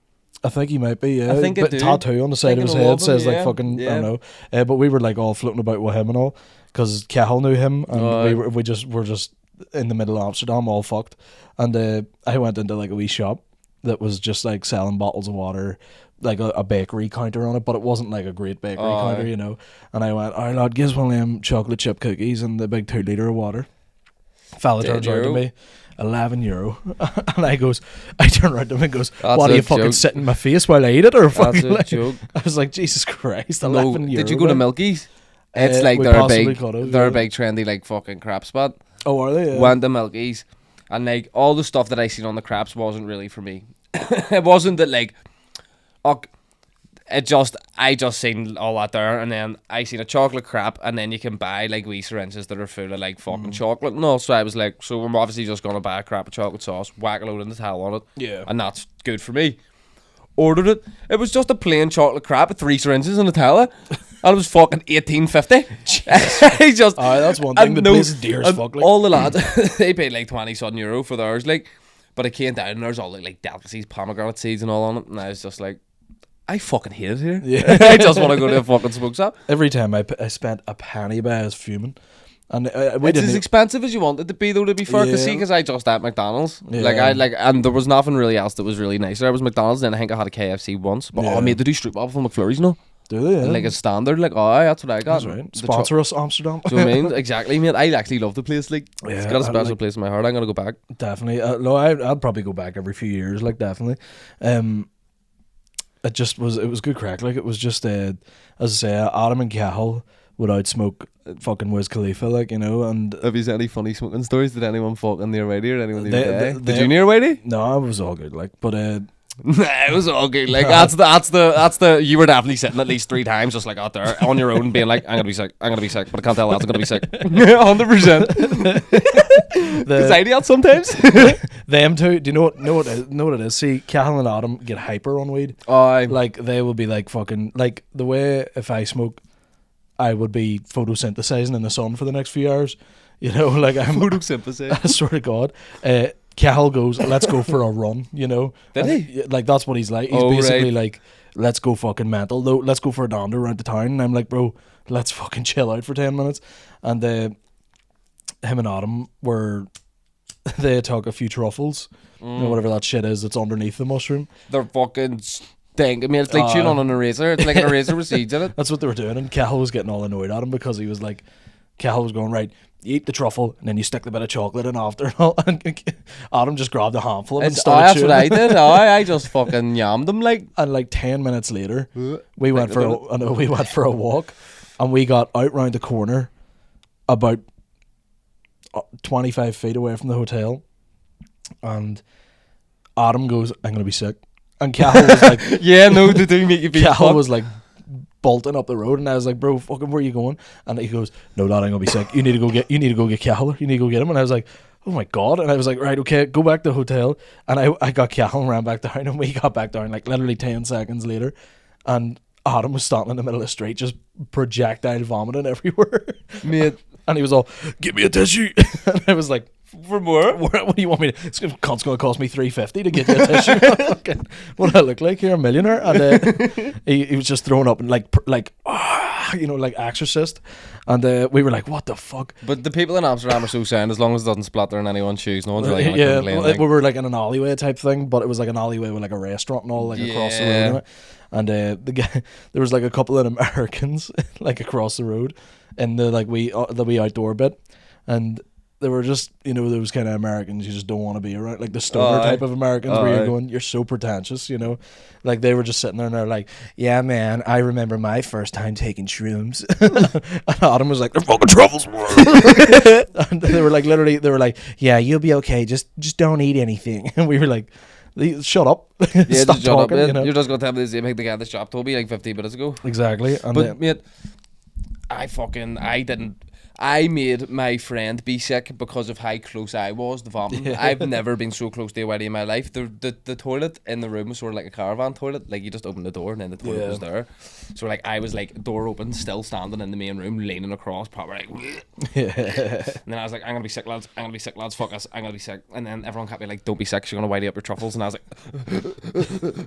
I think he might be. Yeah, I think but tattoo on the side of his head says like fucking I don't know. But we were like all floating about with him and all because Cahill knew him, and we were just in the middle of Amsterdam, all fucked. And I went into like a wee shop that was just like selling bottles of water, like a bakery counter on it, but it wasn't like a great bakery counter, you know. And I went, alright lad, gives one of them chocolate chip cookies and the big 2 litre of water. Fella turns around to me, €11. And I turn around to him and goes, what are you fucking sitting in my face while I eat it? Or fucking like, joke. I was like, Jesus Christ, €11. Did you go to Milky's? It's like they're a big trendy like fucking crap spot. Oh, are they? Yeah. Went to Milky's. And like all the stuff that I seen on the craps wasn't really for me. It wasn't that like, I just seen all that there, and then I seen a chocolate crap, and then you can buy like wee syringes that are full of like fucking chocolate and all. So I was like, so I'm obviously just gonna buy a crap of chocolate sauce, whack a load in the towel on it, and that's good for me. ordered it. It was just a plain chocolate crap with 3 syringes and Nutella. And it was fucking $18.50. He just... that's one thing. The place is dear as fuck. Like. All the lads, they paid like 20-something euro for theirs, like. But it came down and there's all like delicacies, pomegranate seeds and all on it. And I was just like, I fucking hate it here. Yeah. I just want to go to a fucking smoke shop. Every time I spent a penny by, I was fuming. And it's as expensive as you want it to be, though, to be fair. Because I just at McDonald's. And there was nothing really else that was really nice. There was McDonald's, then I think I had a KFC once. But I made the do street waffle from McFlurry's, no? Do they? Yeah. Like a standard, like, that's what I got. That's right. Sponsor us, Amsterdam. Do you know what I mean? Exactly, mate. I actually love the place. Like, it's got a special place in my heart. I'm gonna go back. Definitely. No, I'd probably go back every few years. Like, definitely. It just was. It was good crack. Like, it was just as I say, Adam and Cahill would outsmoke fucking Wiz Khalifa, like, you know. And have you seen any funny smoking stories? Did anyone fucking near Whitey or anyone near Did you near Whitey? No, it was all good. Like, but nah, it was all good. Like, that's the you were definitely sitting at least 3 times just like out there on your own being like, I'm gonna be sick, but I can't tell lads I'm gonna be sick. 100%. Anxiety out sometimes. Them two, do you know what it is? See, Cahill and Adam get hyper on weed. Like, they will be like fucking, like, the way if I smoke, I would be photosynthesizing in the sun for the next few hours. You know, like, I'm photosynthesizing. I swear to God. Cahill goes, let's go for a run, you know. Did he? Like, that's what he's like. He's basically like, let's go fucking mental. Though, let's go for a dander around the town. And I'm like, bro, let's fucking chill out for 10 minutes. And him and Adam they took a few truffles, you know, whatever that shit is that's underneath the mushroom. They're fucking stink. I mean, it's like chewing on an eraser. It's like an eraser with seeds in it. That's what they were doing. And Cahill was getting all annoyed at him because he was like, Cahill was going, right, you eat the truffle and then you stick the bit of chocolate in after. And Adam just grabbed a handful of it and started chewing. That's what I did. I just fucking yammed them, like. And like 10 minutes later, we went for a walk, and we got out round the corner about 25 feet away from the hotel, and Adam goes, I'm gonna be sick. And Cahill was like, yeah, no, they do make you be Cahill was like bolting up the road, and I was like, bro, fucking where are you going? And he goes, no, lad, I'm gonna be sick. You need to go get Cahill. You need to go get him. And I was like, oh my God. And I was like, right, okay, go back to the hotel. And I got Cahill and ran back down, and we got back down like literally 10 seconds later, and Adam was standing in the middle of the street just projectile vomiting everywhere, mate. And he was all, give me a tissue. And I was like, for more? What do you want me to? It's going to cost me $3.50 to get you a tissue. What do I look like here? A millionaire? And he was just thrown up and like you know, like Exorcist. And we were like, what the fuck? But the people in Amsterdam are so sound, as long as it doesn't splatter in anyone's shoes, no one's really going to complain. Like, we were like in an alleyway type thing, but it was like an alleyway with like a restaurant and all like across the road in it. And the guy, there was like a couple of Americans like across the road in the like the wee outdoor bit, and they were just, you know, those kind of Americans you just don't want to be around, like the stoner type of Americans where you're going, you're so pretentious, you know. Like, they were just sitting there and they're like, yeah, man, I remember my first time taking shrooms. And Adam was like, they're fucking truffles. And they were like, literally, they were like, yeah, you'll be okay, just don't eat anything. And we were like, shut up. Yeah, stop just talking, shut up, you know? You're just going to tell me the same thing the guy at the shop told me like 15 minutes ago. Exactly. And but mate, I made my friend be sick because of how close I was to vomiting. Yeah. I've never been so close to a wedding in my life. The toilet in the room was sort of like a caravan toilet. Like, you just open the door and then the toilet was there. So like, I was like, door open, still standing in the main room, leaning across, probably like, yeah. And then I was like, I'm gonna be sick, lads. Fuck us. I'm gonna be sick. And then everyone kept me like, don't be sick. You're gonna whitey up your truffles. And I was like,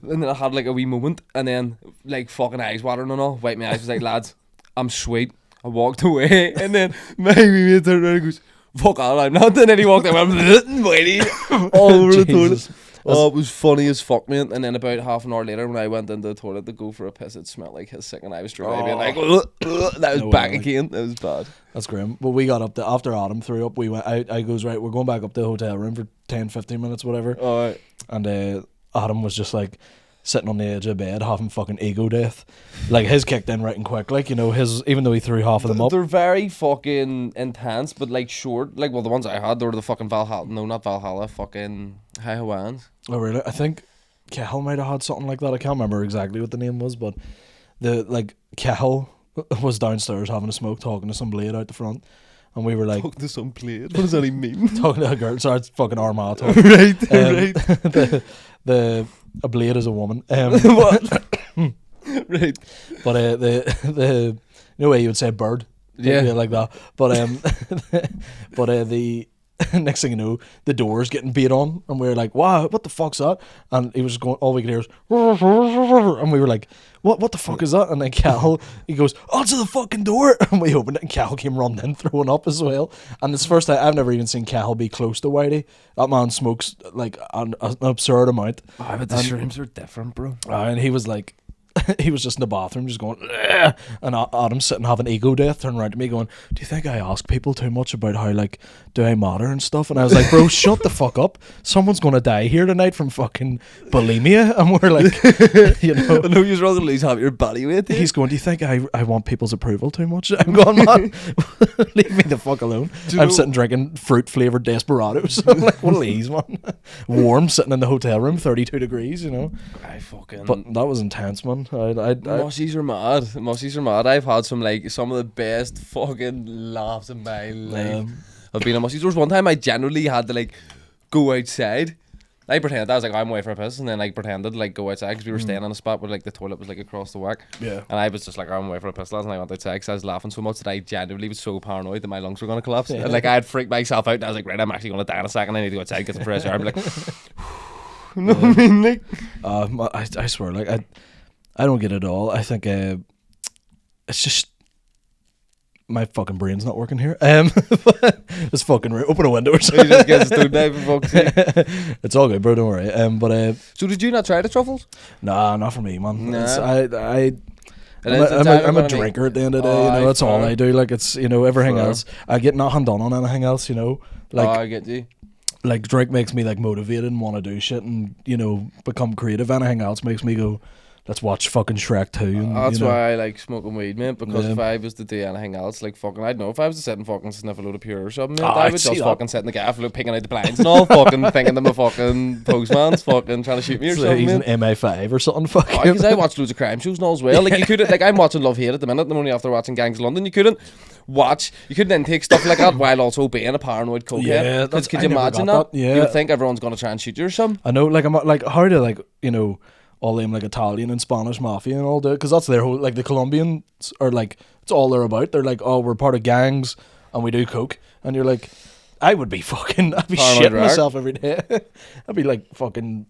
and then I had like a wee moment, and then like fucking eyes watering and all. Wipe my eyes. I was like, lads, I'm sweet. I walked away, and then my mate turned around and goes, fuck all, I'm not. And then he walked away, all over the toilet. Oh, it was funny as fuck, man. And then about half an hour later, when I went into the toilet to go for a piss, it smelled like his sick, and I was straight away being like, that was back again. That was bad. That's grim. But we got up after Adam threw up, we went. I goes, right, we're going back up to the hotel room for 10-15 minutes, whatever. All right. And Adam was just like sitting on the edge of bed having fucking ego death. Like, his kicked in right and quick, like, you know, his, even though he threw half of them up. They're very fucking intense, but like short. Like, well, the ones I had, they were the fucking Valhalla, no, not Valhalla, fucking High Hawaiians. Oh really? I think Cahill might have had something like that. I can't remember exactly what the name was, but Cahill was downstairs having a smoke, talking to some blade out the front. And we were like, talking to some blade? What does that even mean? Talking to a girl. Sorry, it's fucking Armagh. Right. The a blade is a woman. What? Right. But the no way you would say bird. Yeah. Like that. But the next thing you know, the door's getting beat on, and we were like, "Wow, what the fuck's that?" And he was just going, all we could hear was, and we were like, "What the fuck is that?" And then Cal, he goes, "Answer the fucking door!" And we opened it, and Cal came running in, throwing up as well. And it's the first time I've never even seen Cal be close to Whitey. That man smokes like an absurd amount. Oh, but the shrooms are different, bro. And he was like. He was just in the bathroom just going, "Ugh." And Adam sitting having ego death, turning around to me going, "Do you think I ask people too much about how, like, do I matter and stuff?" And I was like, "Bro, shut the fuck up. Someone's going to die here tonight from fucking bulimia." And we're like, you know. I know you're rather lose half your body weight. He's going, "Do you think I want people's approval too much?" I'm going, "Man, leave me the fuck alone." I'm sitting drinking fruit-flavoured Desperados. I'm like, what are these, man? Warm, sitting in the hotel room, 32 degrees, you know. But that was intense, man. Mussies are mad. Mussies are mad. I've had some of the best fucking laughs in my life. I've been on mussies. There was one time I generally had to go outside. I pretended I was like, I'm away for a piss, and then pretended go outside because we were staying on a spot where the toilet was across the whack. Yeah. And I was just like, I'm away for a piss, lads, and I went outside because I was laughing so much that I genuinely was so paranoid that my lungs were gonna collapse. Yeah. And I had freaked myself out. And I was like, right, I'm actually gonna die in a second. I need to go outside, get some fresh air. I'm like, you know what I mean? I swear, I don't get it at all. I think it's just my fucking brain's not working here. It's fucking open a window or something. He just gets stoned now for fuck's sake. It's all good, bro. Don't worry. So did you not try the truffles? Nah, not for me, man. Nah. I'm a drinker at the end of the day. You know, that's all I do. It's everything else. I get nothing done on anything else. You know, I get you. Drink makes me motivated and want to do shit and become creative. Anything else makes me go, let's watch fucking Shrek 2. And, that's why I like smoking weed, mate, because if I was to do anything else, fucking, I don't know, if I was to sit and fucking sniff a load of pure or something, mate, I would just fucking sit in the gaff, picking out the blinds and all, fucking thinking them a fucking postman's fucking trying to shoot me or something. He's an MA5 or something, fucking. Because I watch loads of crime shows and all as well. You couldn't, I'm watching Love Hate at the minute, I'm only after watching Gangs of London. You couldn't then take stuff like that while also being a paranoid cokehead. Yeah, could you imagine that? Yeah. You would think everyone's going to try and shoot you or something. I know, how do, all them Italian and Spanish mafia and all do it, because that's their whole, the Colombians are it's all they're about. They're oh, we're part of gangs and we do coke, and you're like, I'd be shitting myself every day. I'd be fucking,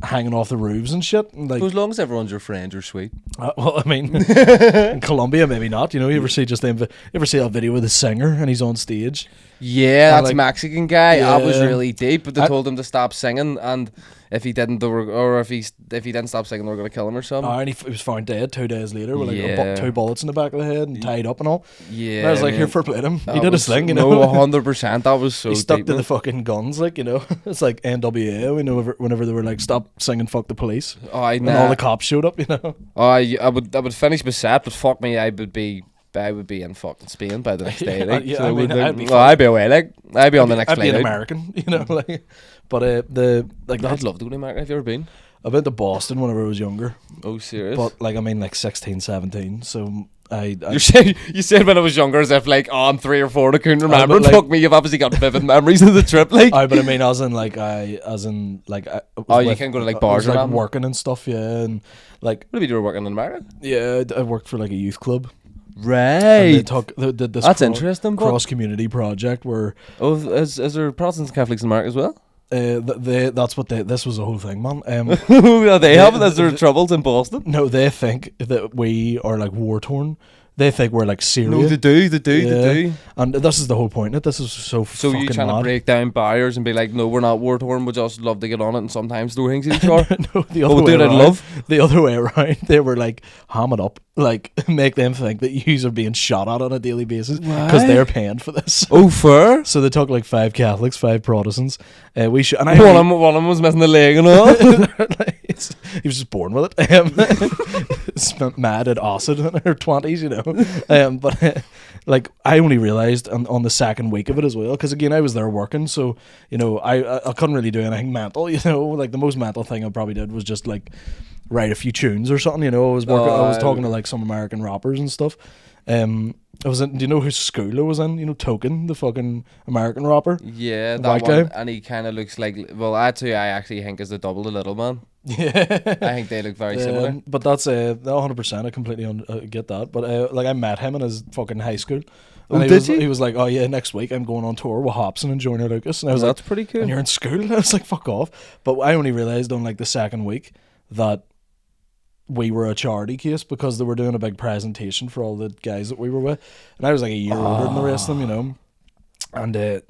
hanging off the roofs and shit. And as long as everyone's your friend, you're sweet. Well, I mean, in Colombia, maybe not. You ever see that video with the singer and he's on stage? Yeah, that's Mexican guy. Yeah. That was really deep, but they told him to stop singing, and if he didn't, if he didn't stop singing, they were going to kill him or something. And he was found dead 2 days later with 2 bullets in the back of the head and tied up and all. Yeah, and I was like, here for playing him. He did his thing, No, 100%. That was so. He stuck deep, to the fucking guns, It's like NWA. Whenever they were stop singing, fuck the police. And all the cops showed up. I would finish my set, but fuck me, I would be in fucking Spain by the next day. I'd be away. I'd be on the next flight. I'd be an American, But I'd love to go to America. Have you ever been? I've been to Boston whenever I was younger. Oh, serious? But 16, 17. So you said when I was younger as if I'm 3 or 4 and I couldn't remember. Fuck me, you've obviously got vivid memories of the trip. But I mean, as in you can go to bars or working and stuff. Yeah, and what did you do working in America? Yeah, I worked for a youth club. Right. They did this That's interesting. Cross community project where is there Protestants and Catholics in America as well? This was the whole thing, man. They have it as their troubles in Boston. No, they think that we are war torn. They think we're Syria. No, they do. And this is the whole point of it. This is so fucking you trying mad. To break down barriers and be no, we're not war torn, we just love to get on it and sometimes throw things at each other. No, the other way around. The other way around. They were ham it up. Make them think that yous are being shot at on a daily basis because they're paying for this. Oh, fair. So they took 5 Catholics, 5 Protestants. We should. And one of them was missing a leg and all. He was just born with it. Spent mad at acid in her 20s, But I only realised on the second week of it as well, because again I was there working, so I couldn't really do anything mental. The most mental thing I probably did was just write a few tunes or something. I was working. I was talking to some American rappers and stuff. I was in. Do you know whose school I was in? You know, Token, the fucking American rapper. Yeah, The that white one. guy. And he kind of looks like. Well, that's who I actually think is the double the little man. Yeah, I think they look very similar. But that's 100%. I completely get that. But like I met him in his fucking high school. And he was like, oh yeah, next week I'm going on tour with Hobson and Joyner Lucas. And I was like, that's pretty cool. And you're in school? And I was like, fuck off. But I only realised on like the second week that we were a charity case because they were doing a big presentation for all the guys that we were with. And I was like a year older than the rest of them, you know. And they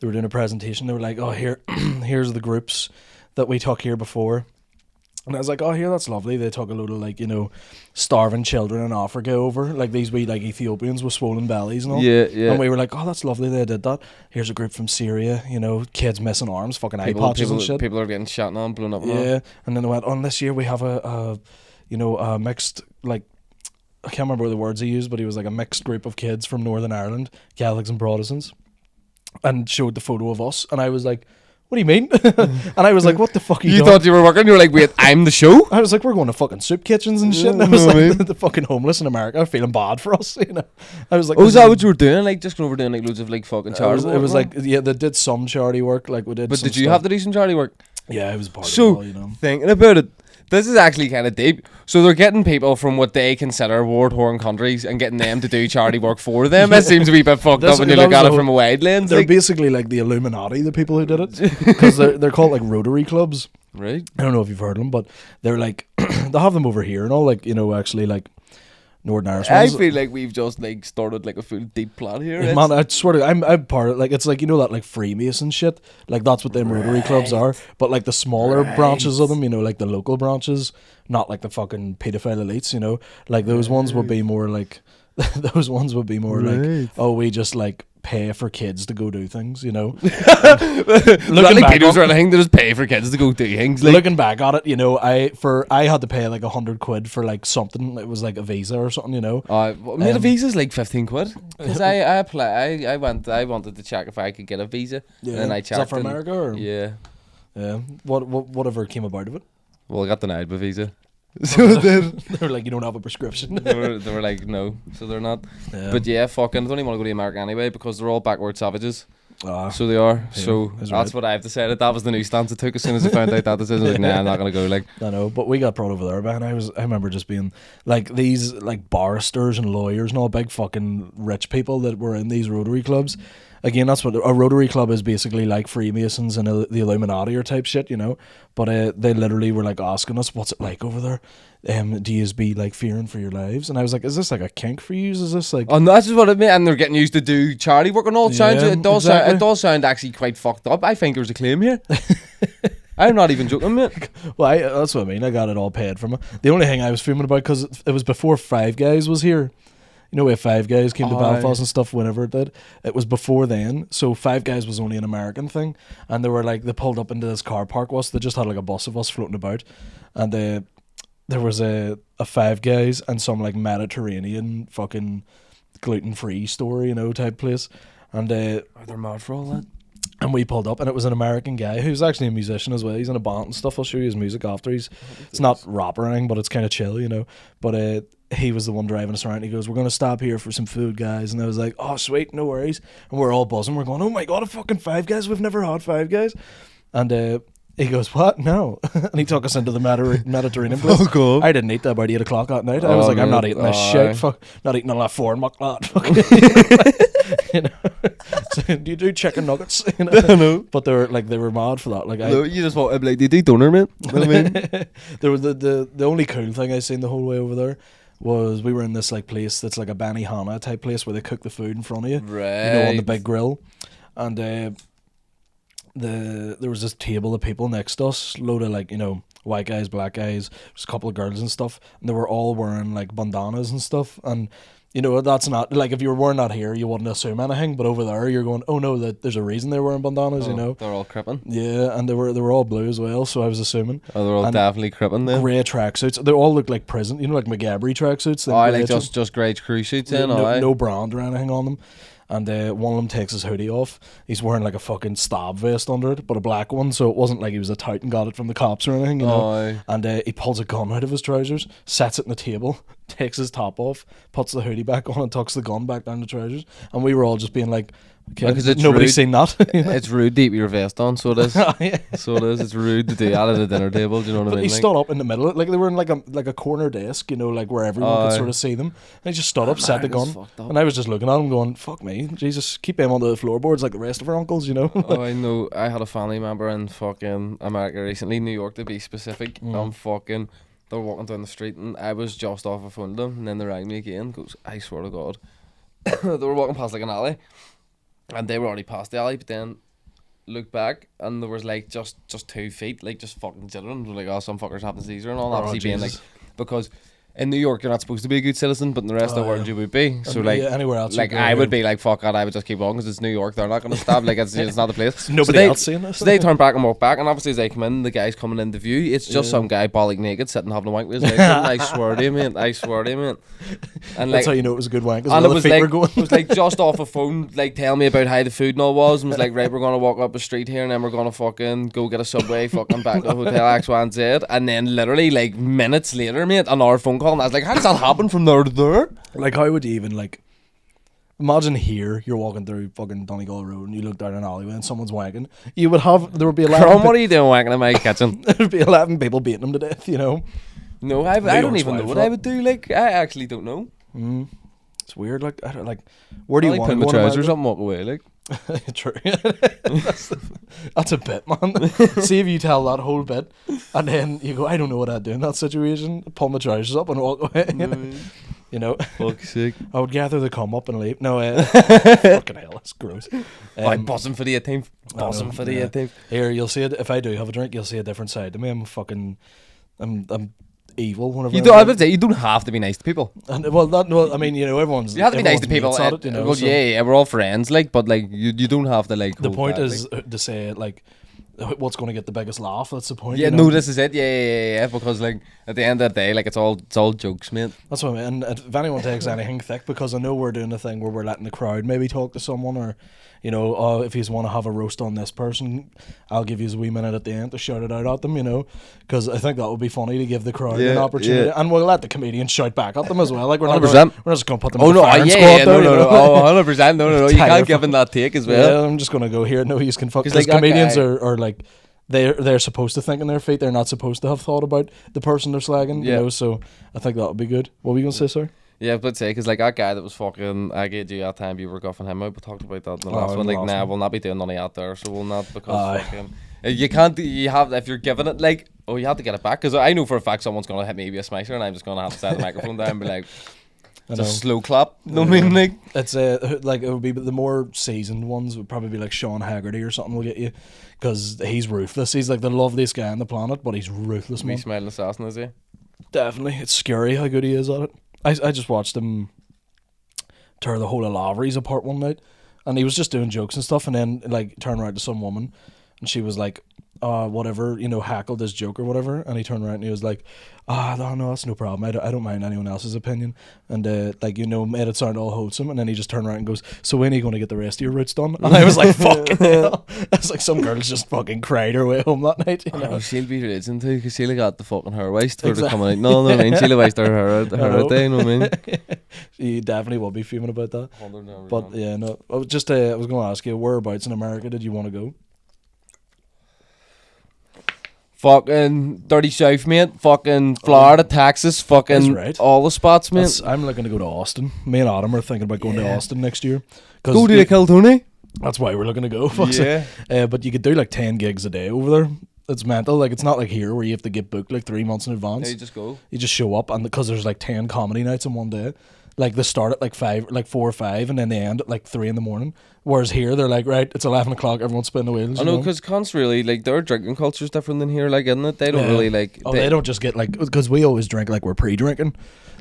were doing a presentation. They were like, oh, here's the groups that we took here before. And I was like, oh, here, that's lovely. They took a load of, like, you know, starving children in Africa over. Like, these wee, like, Ethiopians with swollen bellies and all. Yeah, yeah. And we were like, oh, that's lovely. They did that. Here's a group from Syria, you know, kids missing arms, fucking eye patches and shit. People are getting shot on, blown up. Yeah. And then they went, on this year we have a mixed, like, I can't remember the words he used, but he was like a mixed group of kids from Northern Ireland, Catholics and Protestants, and showed the photo of us. And I was like, what do you mean? And I was like, what the fuck are you doing? You thought you were working? You were like, wait, I'm the show? I was like, we're going to fucking soup kitchens and shit. And I was like, the fucking homeless in America are feeling bad for us, you know. I was like, oh, is that what you were doing? Like, just going over doing like loads of like fucking charity work? It was like, yeah, they did some charity work. Like we did. But did you have to do some charity work? Yeah, I was part of it So, all, you know. thinking about it, this is actually kind of deep. So they're getting people from what they consider war-torn countries and getting them to do charity work for them. It seems a wee bit fucked up when you look at it from a wide lens. They're basically like the Illuminati, the people who did it, because they're called like Rotary clubs. Right. I don't know if you've heard of them, but they're like they have them over here and all, like, you know, actually like Northern Irish ones. I feel like we've just like started like a full deep plot here. Yeah, man, I swear to God, I'm part of, like, it's like, you know, that like Freemason shit, like that's what them Rotary clubs are, but like the smaller branches of them, you know, like the local branches, not like the fucking paedophile elites, you know, like those ones would be more like like, oh, we just like pay for kids to go do things, you know. Looking like pedos or anything, they just pay for kids to go do things. Like, looking back at it, you know, I had to pay like £100 for like something. It was like a visa or something, you know. A visa's like £15 because I wanted to check if I could get a visa. Yeah. And then I checked. Is that for America? Or? Yeah. Yeah. Whatever came about of it? Well, I got denied my visa. So they were like, you don't have a prescription. they were like, no, so they're not. Yeah. But yeah, fucking, I don't even want to go to America anyway because they're all backward savages. So they are. Yeah, so that's what I've decided. That was the new stance I took as soon as I found out that decision. Like, nah, I'm not gonna go. Like, I know, but we got brought over there, man. I remember just being like these like barristers and lawyers and all big fucking rich people that were in these Rotary clubs. Again, that's what a Rotary club is, basically like Freemasons and the Illuminati or type shit, you know. But they literally were like asking us, "What's it like over there? Do you be like fearing for your lives?" And I was like, "Is this like a kink for you? Is this like?" Oh, no, that's just what I mean. And they're getting used to do charity work and all. It does sound actually quite fucked up. I think there's a claim here. I'm not even joking, mate. Well, that's what I mean. I got it all paid from it. The only thing I was fuming about, because it was before Five Guys was here. You know, if Five Guys came to Belfast and stuff, whenever it did, it was before then. So Five Guys was only an American thing, and they were like, they pulled up into this car park with us. They just had like a bus of us floating about, and there was a Five Guys and some like Mediterranean fucking gluten-free store, you know, type place, and they're mad for all that. And we pulled up, and it was an American guy who's actually a musician as well. He's in a band and stuff. I'll show you his music after. It's not rap or anything, but it's kind of chill, you know. But he was the one driving us around. He goes, "We're going to stop here for some food, guys." And I was like, "Oh, sweet, no worries." And we're all buzzing. We're going, "Oh my God, a fucking Five Guys. We've never had Five Guys." And he goes, "What? No." And he took us into the Mediterranean place. Oh, cool. I didn't eat that about 8 o'clock that night. I was like, "I'm not eating this shit. Fuck, not eating all that foreign muck, lad." You know, so, do you do chicken nuggets? You know? No. But they were mad for that. Like, no, you just want like, they do donor, man. You know what I mean? There was the only cool thing I seen the whole way over there was we were in this like place that's like a Benihana type place where they cook the food in front of you, right? You know, on the big grill, and there was this table of people next to us, load of like, you know, white guys, black guys, just a couple of girls and stuff, and they were all wearing like bandanas and stuff, and you know, that's not like, if you were wearing that here you wouldn't assume anything, but over there you're going, oh no, that there's a reason they're wearing bandanas. You know, they're all crippin'. Yeah, and they were all blue as well, so I was assuming. Oh, they're all definitely crippin' then. Grey tracksuits, they all look like prison, you know, like McGabry tracksuits. I like just grey crew suits. No brand or anything on them. and one of them takes his hoodie off. He's wearing like a fucking stab vest under it, but a black one, so it wasn't like he was a tout and got it from the cops or anything, you know. And he pulls a gun out of his trousers, sets it on the table, takes his top off, puts the hoodie back on, and tucks the gun back down the trousers. And we were all just being like, okay, nobody's seen that. You know? It's rude to keep your vest on, so it is. So it is. It's rude to do that at a dinner table. Do you know what I mean? He stood up in the middle, like they were in like a corner desk, you know, like where everyone could sort of see them. And he just stood up, set the gun, and I was just looking at him, going, "Fuck me, Jesus, keep him on the floorboards like the rest of our uncles," you know. I know. I had a family member in fucking America recently, New York to be specific. Fucking, they were walking down the street, and I was just off a phone to them, and then they rang me again. Goes, I swear to God, they were walking past like an alley. And they were already past the alley, but then looked back and there was like just 2 feet, like just fucking children. Like, oh, some fuckers having Caesar and all. Obviously being like, because in New York you're not supposed to be a good citizen, but in the rest of the world you would be. So like, anywhere else, like I would be like, fuck that, I would just keep on because it's New York. They're not going to stop. Like it's not the place. Nobody else seeing this. So they turn back and walk back, and obviously as they come in, the guy's coming into view. It's just some guy bollock naked sitting having a wank with his legs. I swear to you, mate. I swear to you, mate. And that's how you know it was a good wank. And it was like, it was like just off a phone, like telling me about how the food and all was, and was like, right, we're gonna walk up a street here, and then we're gonna fucking go get a Subway, fucking back to Hotel X, Y, and Z, and then literally like minutes later, mate, another phone call, and I was like, how does that happen from there to there? Like, how would you even like? Imagine here, you're walking through fucking Donegal Road and you look down an alleyway and someone's wanking. There would be 11. What are you doing wanking in my kitchen? There would be 11 people beating them to death, you know. No, I don't even know what I would do. Like, I actually don't know. It's weird. Like, I don't like. Where do you want to go? Put my trousers up and walk away. Like, true. That's a bit, man. See if you tell that whole bit, and then you go, I don't know what I'd do in that situation. Pull my trousers up and walk away. You know, fuck's sake. I would gather the cum up and leave. No, fucking hell, that's gross. I'm buzzing for the 18th. Buzzing for the 18th. Here, you'll see it. If I do have a drink, you'll see a different side to me. I'm evil. Whenever I would say you don't have to be nice to people. And I mean, you know, everyone's. You have to be nice to people. It, you know, well, yeah, we're all friends, like, but like you don't have to like. The point is to say like, what's going to get the biggest laugh? That's the point. Yeah, you know? No, this is it. Yeah. Because like at the end of the day, like it's all jokes, mate. That's what I mean. And if anyone takes anything thick, because I know we're doing a thing where we're letting the crowd maybe talk to someone, or you know, if you want to have a roast on this person, I'll give you a wee minute at the end to shout it out at them, you know, because I think that would be funny to give the crowd an opportunity, and we'll let the comedians shout back at them as well. Like we're not just going to put them. Oh in the firing squad, no, 100%, no. You can't give them that take as well. Yeah, I'm just going to go here. No, you can fuck because comedians are like. They're supposed to think on their feet. They're not supposed to have thought about the person they're slagging, you know. So I think that would be good. What were you gonna say, sir? Yeah, but say because like that guy that was fucking, I get you that time you were guffing him out. We talked about that in the last one. Like, nah, we'll not be doing none of that there. So we'll not because fucking you can't. You have if you're giving it like you have to get it back because I know for a fact someone's gonna hit me with a smasher and I'm just gonna have to set the microphone down and be like. It's a slow clap. No, I mean, like it's like it would be the more seasoned ones would probably be like Sean Haggerty or something will get you because he's ruthless. He's like the loveliest guy on the planet, but he's ruthless. Me smiling assassin, is he? Definitely, it's scary how good he is at it. I just watched him tear the whole of Lavery's apart one night, and he was just doing jokes and stuff, and then like turned around to some woman, and she was like, whatever, you know, hackled his joke or whatever, and he turned around and he was like, no, that's no problem. I don't mind anyone else's opinion, and like, you know, made it sound all wholesome, and then he just turned around and goes, so when are you going to get the rest of your roots done? And I was like, fucking hell. It's like some girls just fucking cried her way home that night, you know. She'll be religion too, because she'll got the fucking hair waste for coming out. No, I mean, she'll waste her hair out there, you know what I mean? She definitely will be fuming about that. But yeah, no, I was going to ask you, whereabouts in America did you want to go? Fucking dirty south, mate. Fucking Florida, Texas, fucking all the spots, mate. I'm looking to go to Austin. Me and Adam are thinking about going to Austin next year. Go to Kill Tony. That's why we're looking to go. But you could do like 10 gigs a day over there. It's mental. Like it's not like here where you have to get booked like 3 months in advance. Yeah, you just go. You just show up, and because there's like 10 comedy nights in one day. Like they start at like 4 or 5, and then they end at like 3 in the morning. Whereas here they're like, right, it's 11 o'clock, everyone's spinning the wheels. I know, because cons really like their drinking culture is different than here, like isn't it? They don't really like. They don't just get like because we always drink like we're pre-drinking,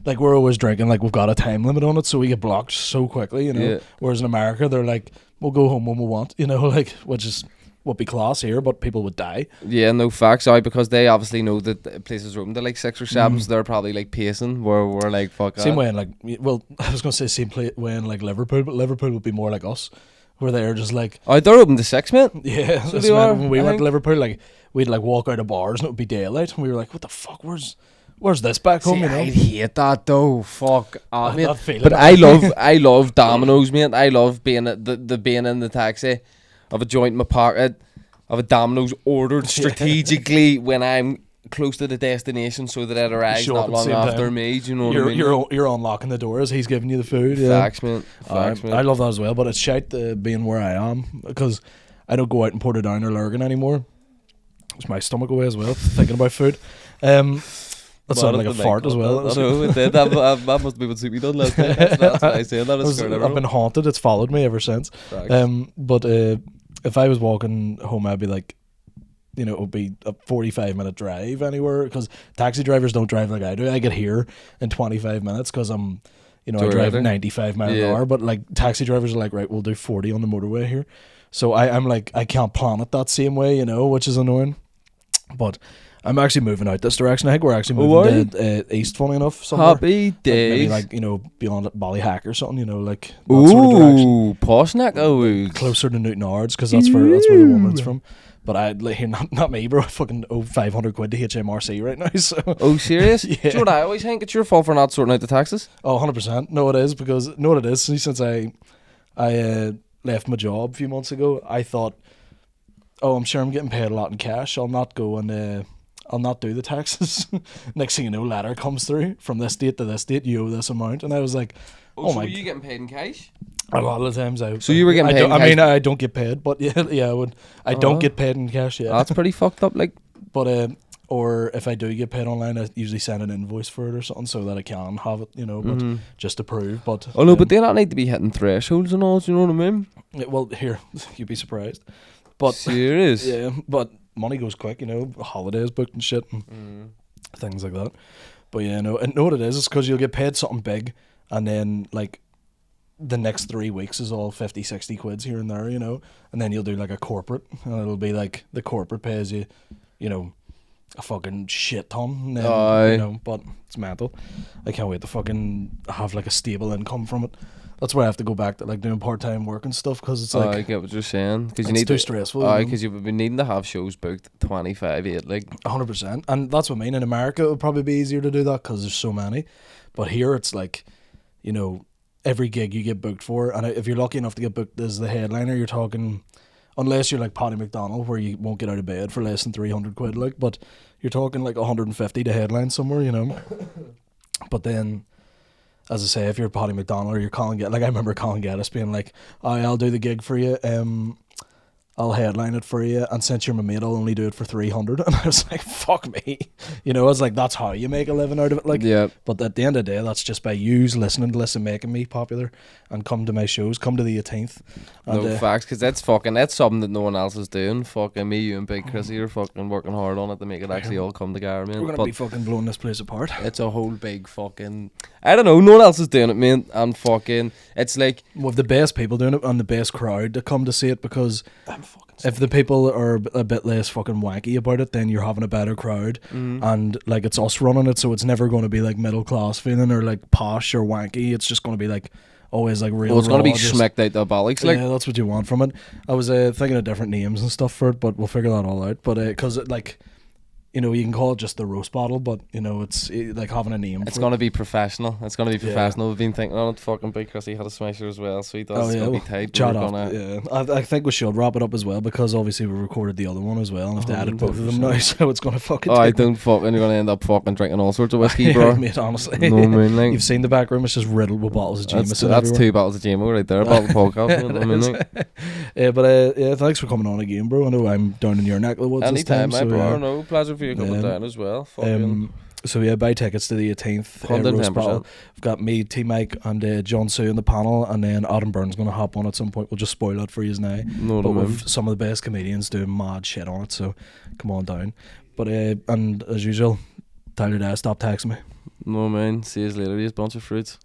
like we're always drinking like we've got a time limit on it, so we get blocked so quickly, you know. Yeah. Whereas in America they're like, we'll go home when we want, you know, like which is would be class here, but people would die. Yeah, no facts. Sorry, because they obviously know that the places room to like 6 or 7, so they're probably like pacing. Where we're like fuck. Same way in like, well, I was gonna say same way in like Liverpool, but Liverpool would be more like us, where they're just like. Oh, they're open to 6, mate. Yeah, so they are, when we went to Liverpool, like we'd like walk out of bars and it would be daylight, and we were like, what the fuck? Where's this back home? You know? I hate that though. Fuck, mate. That But I love Domino's, mate. I love being at the being in the taxi, of a joint in my pocket, of a Domino's ordered strategically when I'm close to the destination, so that it arrives not long after me. Do you know what I mean? You're unlocking the door as he's giving you the food. Yeah. Facts, man. Facts, man. I love that as well, but it's shite being where I am, because I don't go out in Portadown or Lurgan anymore. It's my stomach away as well, thinking about food. That sounded like a fart as well. I know, it did. That must be what Soupy done last night. That's what I said. I've been haunted. It's followed me ever since. But if I was walking home, I'd be like, you know, it would be a 45-minute drive anywhere, because taxi drivers don't drive like I do. I get here in 25 minutes because I'm, you know, I drive 95 miles an hour. But like taxi drivers are like, right, we'll do 40 on the motorway here. So I'm like, I can't plan it that same way, you know, which is annoying. But I'm actually moving out this direction. I think we're actually moving to east, funny enough. Somewhere. Happy days. Maybe like, you know, beyond Ballyhack or something, you know, like that sort of direction. Posh neck. Oh, closer to Newton Ards, because that's where the woman's from. But I like here, not me, bro. I fucking owe 500 quid to HMRC right now. So. Oh, serious? Yeah. Do you know what I always think? It's your fault for not sorting out the taxes. Oh, 100%. No, it is, because know what it is. Since I left my job a few months ago, I thought, oh, I'm sure I'm getting paid a lot in cash. I'll not go and I'll not do the taxes. Next thing you know, letter comes through from this date to this date. You owe this amount, and I was like, oh so my! Were you getting paid in cash? A lot of the times So you were getting paid in cash? I mean, I don't get paid, but yeah, I would. I don't get paid in cash. Yeah, that's pretty fucked up. Like, but or if I do get paid online, I usually send an invoice for it or something so that I can have it, you know, but just to prove. But oh no, but they don't need to be hitting thresholds and all. Do you know what I mean? Well, here you'd be surprised. But serious? Yeah, but money goes quick, you know, holidays booked and shit and things like that. But yeah, no, and know what it is? It's because you'll get paid something big, and then like the next 3 weeks is all 50, 60 quids here and there, you know, and then you'll do like a corporate, and it'll be like the corporate pays you, you know, a fucking shit ton, and then, you know, but it's mental. I can't wait to fucking have like a stable income from it. That's why I have to go back to like doing part-time work and stuff, because it's like, I get what you're saying, because you it's need too stressful. Because you've been needing to have shows booked 25/8, like 100%, and that's what I mean. In America, it would probably be easier to do that because there's so many, but here it's like, you know, every gig you get booked for, and if you're lucky enough to get booked as the headliner, you're talking, unless you're like Paddy McDonald, where you won't get out of bed for less than 300 quid, like, but you're talking like 150 to headline somewhere, you know. But then, as I say, if you're Paddy McDonald or you're Colin Geddes, like I remember Colin Geddes being like, I'll do the gig for you, I'll headline it for you, and since you're my mate, I'll only do it for 300. And I was like, fuck me. You know, I was like, that's how you make a living out of it. Like, yeah. But at the end of the day, that's just by yous listening to this and making me popular, and come to my shows, come to the 18th. And, no facts, because that's something that no one else is doing. Fucking me, you and Big Chrissy are fucking working hard on it to make it actually all come together, man. We're going to be fucking blowing this place apart. It's a whole big fucking, I don't know, no one else is doing it, man. And fucking, it's like, with the best people doing it and the best crowd to come to see it, because if the people are a bit less fucking wanky about it, then you're having a better crowd, and like it's us running it, so it's never going to be like middle class feeling or like posh or wanky. It's just going to be like always like real. Well, it's going to be smacked out the bollocks. Like, yeah, that's what you want from it. I was thinking of different names and stuff for it, but we'll figure that all out. But because like, you know, you can call it just the roast battle, but you know, it's like having a name. It's going to be professional. It's going to be professional. Yeah. We've been thinking on it. Fucking Big Chrissy had a smasher as well, so he does. It's going to be tight. Yeah, I think we should wrap it up as well, because obviously we recorded the other one as well, and have to edit both of them now, so it's going to fucking. I don't fucking. You're going to end up fucking drinking all sorts of whiskey, bro. Mate, honestly. No, man, like, you've seen the back room. It's just riddled with bottles of Jameson. That's 2 bottles of Jameson right there. About the podcast. I mean, like. Yeah, but yeah, thanks for coming on again, bro. I know I'm down in your neck of the woods. Anytime, this time, my bro. No pleasure for you coming down as well. So yeah, buy tickets to the 18th roast battle. We've got me, T Mike, and John Sue in the panel, and then Adam Byrne's going to hop on at some point. We'll just spoil it for you now. But with some of the best comedians doing mad shit on it, so come on down. But and as usual, Tyler Dad, stop texting me. No man, see you later, you bunch of fruits.